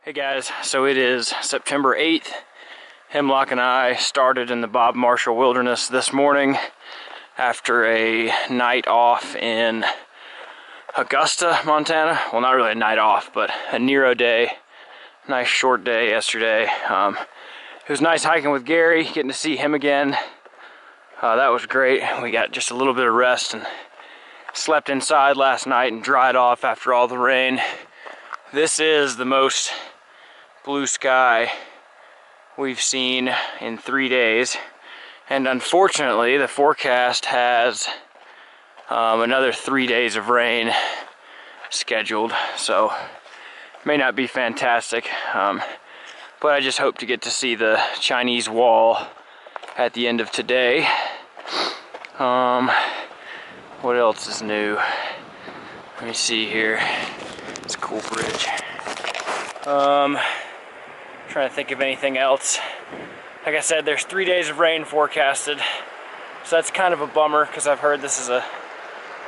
Hey guys, so it is September 8th. Hemlock and I started in the Bob Marshall Wilderness this morning after a night off in Augusta, Montana. Well, not really a night off, but a Nero day. Nice short day yesterday. It was nice hiking with Gary, getting to see him again. That was great. We got just a little bit of rest and slept inside last night and dried off after all the rain. This is the most blue sky we've seen in 3 days, and unfortunately the forecast has another 3 days of rain scheduled, so may not be fantastic, but I just hope to get to see the Chinese wall at the end of today. What else is new? Let me see here. It's a cool bridge. Trying to think of anything else. Like I said, there's 3 days of rain forecasted, so that's kind of a bummer because I've heard this is a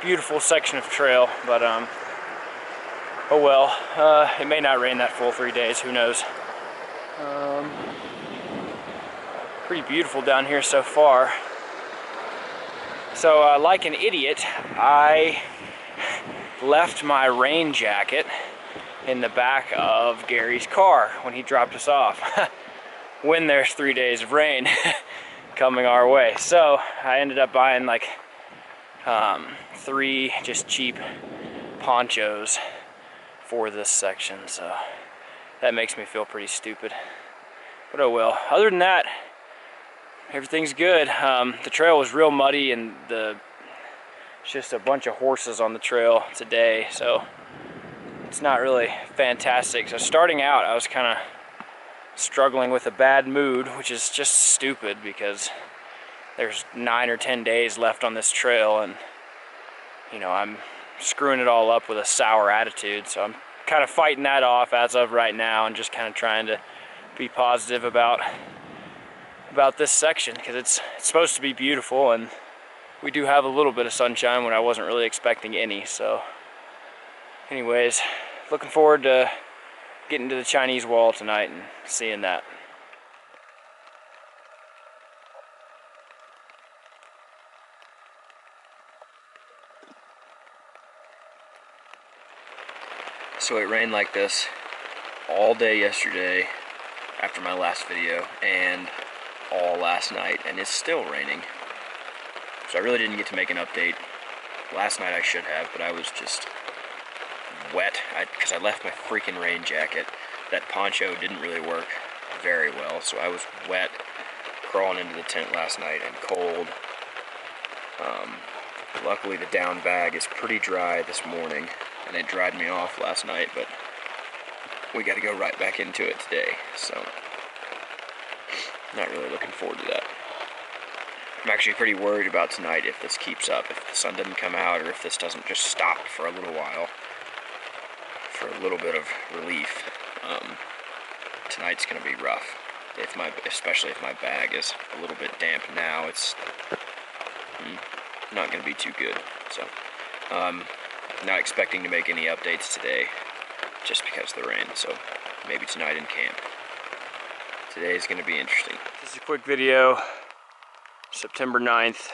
beautiful section of trail, but oh well. It may not rain that full 3 days, who knows. Pretty beautiful down here so far. So like an idiot, I left my rain jacket in the back of Gary's car when he dropped us off when there's 3 days of rain coming our way. So I ended up buying like 3 just cheap ponchos for this section, so that makes me feel pretty stupid, but oh well. Other than that, everything's good. The trail was real muddy and it's just a bunch of horses on the trail today, so it's not really fantastic. So starting out, I was kind of struggling with a bad mood, which is just stupid because there's 9 or 10 days left on this trail, and you know, I'm screwing it all up with a sour attitude, so I'm kind of fighting that off as of right now and just kind of trying to be positive about this section, because it's supposed to be beautiful, and we do have a little bit of sunshine when I wasn't really expecting any. So anyways, looking forward to getting to the Chinese wall tonight and seeing that. So it rained like this all day yesterday after my last video and all last night, and it's still raining. So I really didn't get to make an update. Last night I should have, but I was just wet because I left my freaking rain jacket. That poncho didn't really work very well, so I was wet crawling into the tent last night and cold. Luckily the down bag is pretty dry this morning, and it dried me off last night, but we got to go right back into it today, so not really looking forward to that. I'm actually pretty worried about tonight if this keeps up, if the sun doesn't come out, or if this doesn't just stop for a little while, for a little bit of relief. Tonight's going to be rough, especially if my bag is a little bit damp now. It's not going to be too good. So, not expecting to make any updates today, just because of the rain. So, maybe tonight in camp. Today is going to be interesting. This is a quick video. September 9th.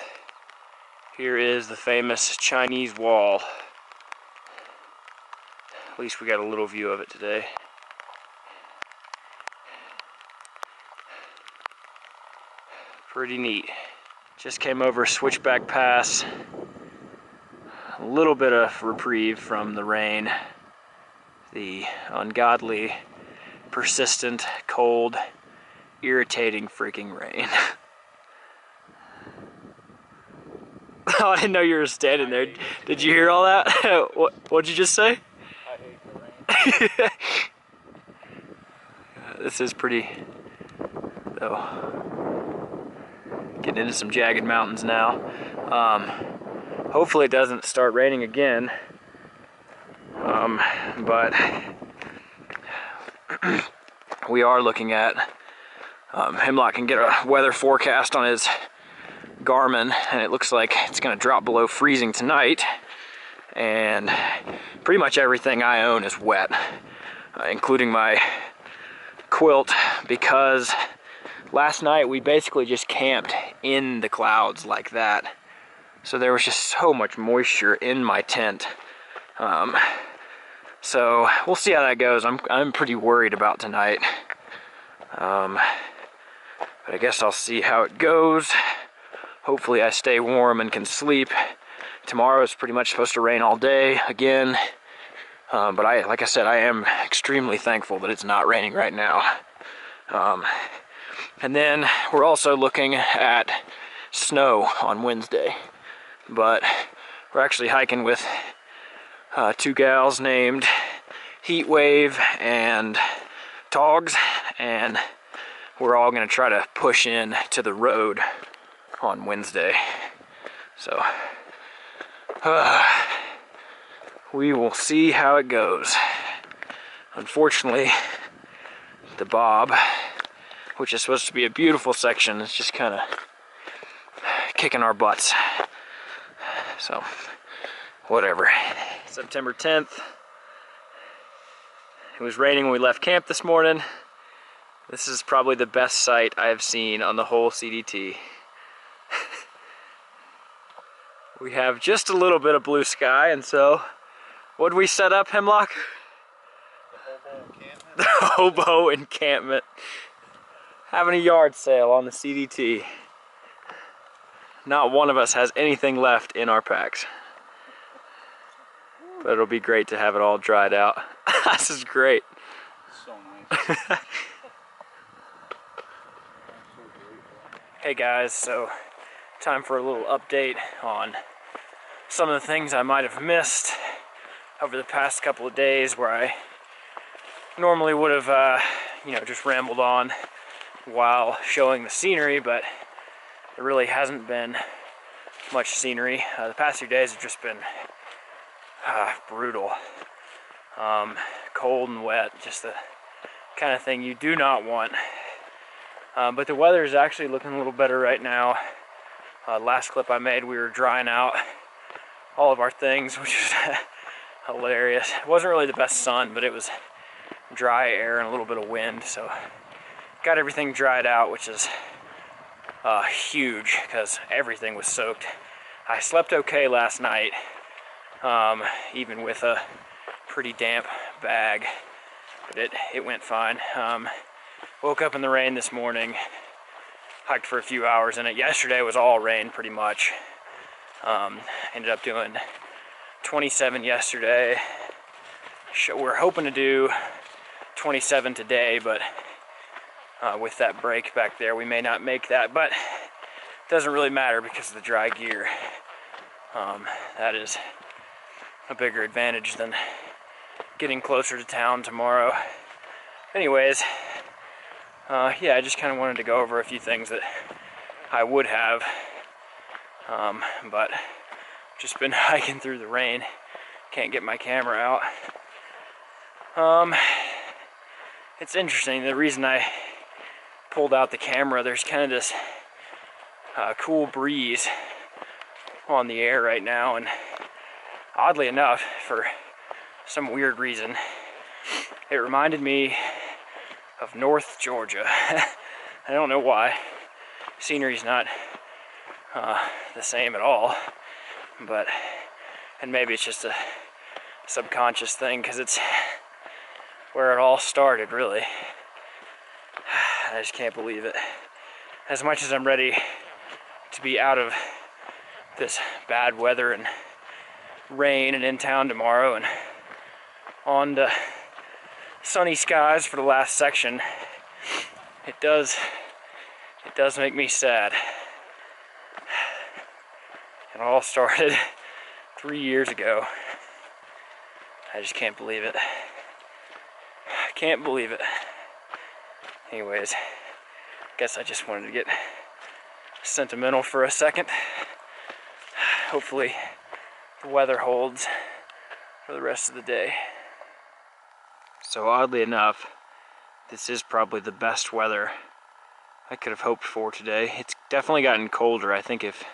Here is the famous Chinese wall. At least we got a little view of it today. Pretty neat. Just came over Switchback Pass. A little bit of reprieve from the rain. The ungodly, persistent, cold, irritating freaking rain. Oh, I didn't know you were standing there. Did you hear all that? What'd you just say? I hate the rain. This is pretty, though. Getting into some jagged mountains now. Hopefully it doesn't start raining again. But we are looking at Hemlock can get a weather forecast on his Garmin, and it looks like it's going to drop below freezing tonight, and pretty much everything I own is wet, including my quilt because last night we basically just camped in the clouds like that. So there was just so much moisture in my tent. So we'll see how that goes. I'm pretty worried about tonight. But I guess I'll see how it goes. Hopefully I stay warm and can sleep. Tomorrow is pretty much supposed to rain all day again. But like I said, I am extremely thankful that it's not raining right now. And then we're also looking at snow on Wednesday. But we're actually hiking with two gals named Heatwave and Togs, and we're all gonna try to push in to the road on Wednesday. So we will see how it goes. Unfortunately, the Bob, which is supposed to be a beautiful section, is just kind of kicking our butts. So whatever. September 10th. It was raining when we left camp this morning. This is probably the best sight I have seen on the whole CDT. We have just a little bit of blue sky, and so what did we set up, Hemlock? The hobo encampment. Having a yard sale on the CDT. Not one of us has anything left in our packs. But it'll be great to have it all dried out. This is great. So nice. Hey guys, so time for a little update on some of the things I might have missed over the past couple of days where I normally would have, just rambled on while showing the scenery, but there really hasn't been much scenery. The past few days have just been brutal. Cold and wet, just the kind of thing you do not want. But the weather is actually looking a little better right now. Last clip I made, we were drying out all of our things, which is hilarious. It wasn't really the best sun, but it was dry air and a little bit of wind, so got everything dried out, which is huge because everything was soaked. I slept okay last night, even with a pretty damp bag, but it went fine. Woke up in the rain this morning, hiked for a few hours in it. Yesterday was all rain pretty much. Ended up doing 27 yesterday. We're hoping to do 27 today, but with that break back there, we may not make that, but it doesn't really matter because of the dry gear. That is a bigger advantage than getting closer to town tomorrow. Anyways, yeah, I just kind of wanted to go over a few things that I would have, but just been hiking through the rain. Can't get my camera out. It's interesting, the reason I pulled out the camera, there's kind of this cool breeze on the air right now, and oddly enough, for some weird reason, it reminded me of North Georgia. I don't know why. Scenery's not the same at all, but, and maybe it's just a subconscious thing because it's where it all started, really. I just can't believe it. As much as I'm ready to be out of this bad weather and rain and in town tomorrow and on to sunny skies for the last section, it does make me sad. It all started 3 years ago. I just can't believe it. Can't believe it. Anyways, guess I just wanted to get sentimental for a second. Hopefully the weather holds for the rest of the day. So oddly enough, this is probably the best weather I could have hoped for today. It's definitely gotten colder. I think if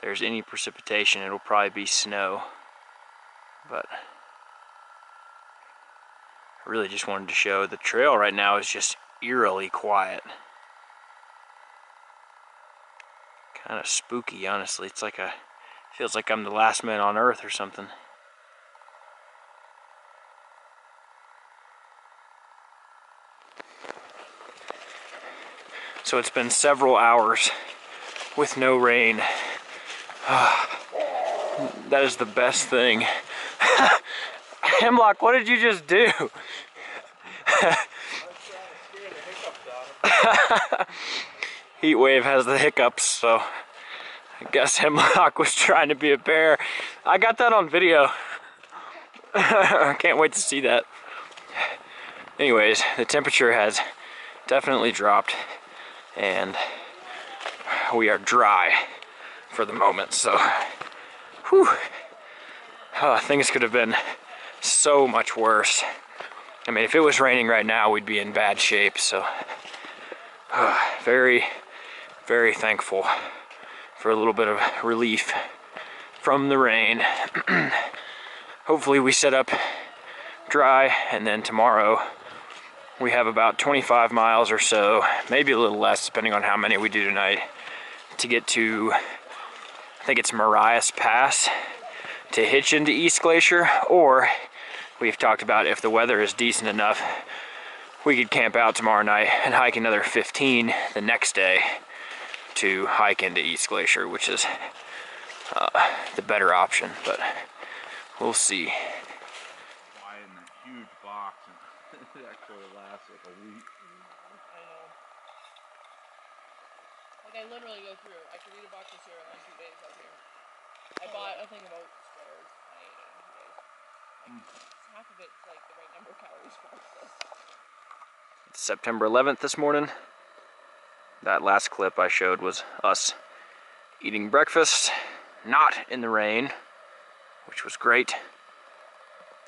there's any precipitation, it'll probably be snow. But I really just wanted to show the trail right now is just eerily quiet. Kind of spooky, honestly. It's like feels like I'm the last man on earth or something. So it's been several hours with no rain. That is the best thing. Hemlock, what did you just do? Heat wave has the hiccups, so I guess Hemlock was trying to be a bear. I got that on video. I can't wait to see that. Anyways, the temperature has definitely dropped and we are dry for the moment, so whew. Things could have been so much worse. I mean, if it was raining right now, we'd be in bad shape, so very, very thankful for a little bit of relief from the rain. Hopefully we set up dry, and then tomorrow we have about 25 miles or so, maybe a little less depending on how many we do tonight, to get to, I think it's Marias Pass, to hitch into East Glacier, or we've talked about if the weather is decent enough, we could camp out tomorrow night and hike another 15 the next day to hike into East Glacier, which is the better option, but we'll see. Why in that huge box and it actually lasts like a week. I know. Like I literally go through. I could eat a box of cereal in 2 days out here. I bought a thing of oat squares. I ate it in 2 days. Like, half of it's like the right number of calories for us. It's September 11th this morning. That last clip I showed was us eating breakfast, not in the rain, which was great.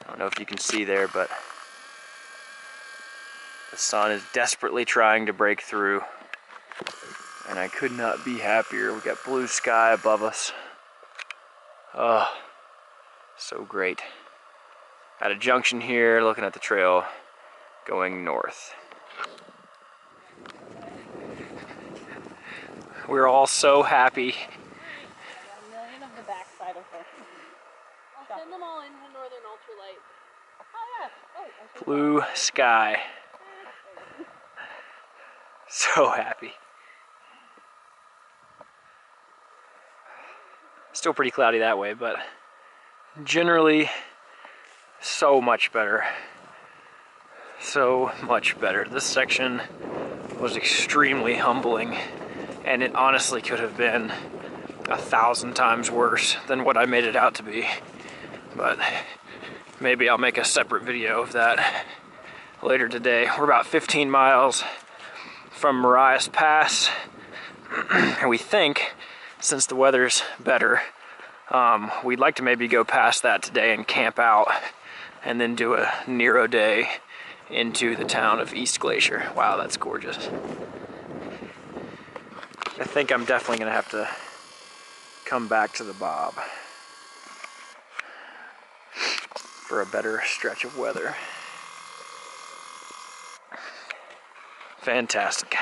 I don't know if you can see there, but the sun is desperately trying to break through, and I could not be happier. We got blue sky above us. Oh, so great. At a junction here, looking at the trail going north. We're all so happy. A million of the backside of her. I'll send them all into northern ultralight. Oh yeah. Oh, Blue sky. So happy. Still pretty cloudy that way, but generally so much better. So much better. This section was extremely humbling, and it honestly could have been 1,000 times worse than what I made it out to be. But maybe I'll make a separate video of that later today. We're about 15 miles from Marias Pass, and we think, since the weather's better, we'd like to maybe go past that today and camp out, and then do a Nero day into the town of East Glacier. Wow, that's gorgeous. I think I'm definitely gonna have to come back to the Bob for a better stretch of weather. Fantastic.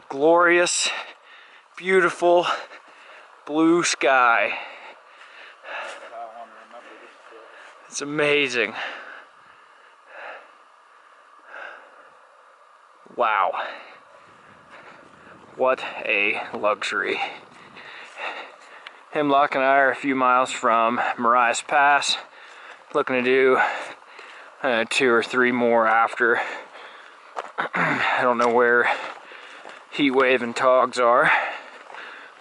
Glorious, beautiful blue sky. It's amazing. Wow. What a luxury. Hemlock and I are a few miles from Marias Pass, looking to do 2 or 3 more after. I don't know where Heat Wave and Togs are,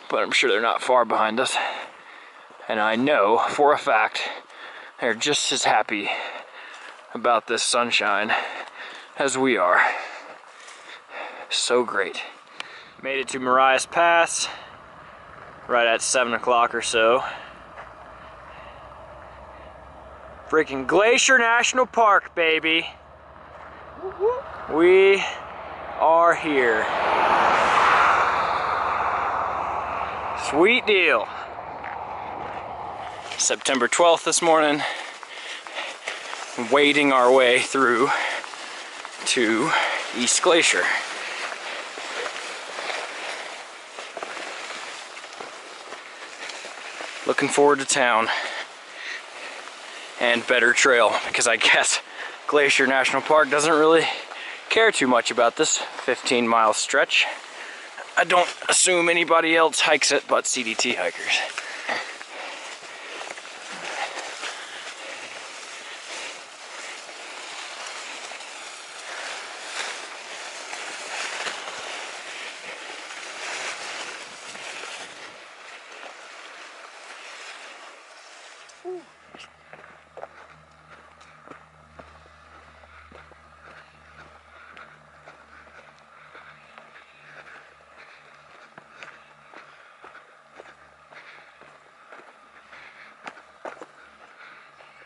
but I'm sure they're not far behind us. And I know for a fact they're just as happy about this sunshine as we are. So great. Made it to Marias Pass right at 7 o'clock or so. Freaking Glacier National Park, baby. We are here. Sweet deal. September 12th this morning. wading our way through to East Glacier. Looking forward to town and better trail, because I guess Glacier National Park doesn't really care too much about this 15-mile stretch. I don't assume anybody else hikes it but CDT hikers.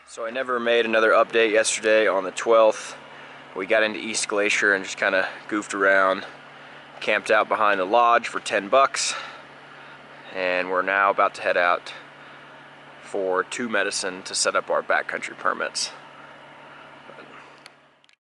So I never made another update yesterday on the 12th. We got into East Glacier and just kind of goofed around. Camped out behind the lodge for 10 bucks. And we're now about to head out for 2 Medicine to set up our backcountry permits.